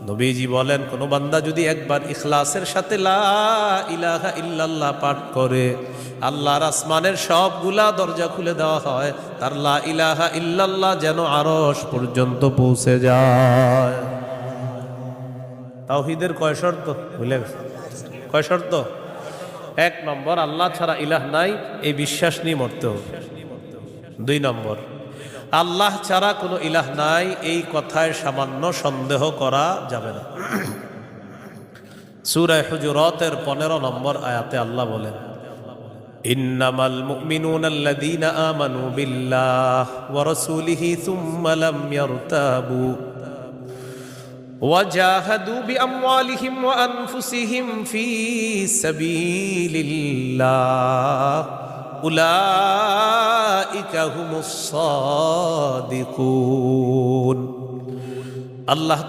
নবীজি বলেন, কোন বান্দা যদি একবার ইখলাসের সাথে লা ইলাহা ইল্লাল্লাহ পাঠ করে, আল্লাহর আসমানের সবগুলা দরজা খুলে দেওয়া হয়, তার লা ইলাহা ইল্লাল্লাহ যেন আরশ পর্যন্ত পৌঁছে যায়। তাওহীদের কয় শর্ত ভুলে গেছে? কয় শর্ত? এক নম্বর, আল্লাহ ছাড়া ইলাহ নাই, এই বিশ্বাস নিয়ে মরতে হবে। দুই নম্বর, আল্লাহ ছাড়া কোনো ইলাহ নাই, এই কথায় সামান্য সন্দেহ করা যাবে না। সূরা হুজুরাতের 15 নম্বর আয়াতে আল্লাহ বলেন, ইন্নামাল মুমিনুনা আল্লাযীনা আমানু বিল্লাহি ওয়া রাসূলিহি সুম্মা লাম ইয়ারতাবু ওয়া জাহাদু বিআমওয়ালিহিম ওয়া আনফুসিহিম ফী সাবিলিল্লাহ উলাইকা হুমুস সাদিকুন। আল্লাহ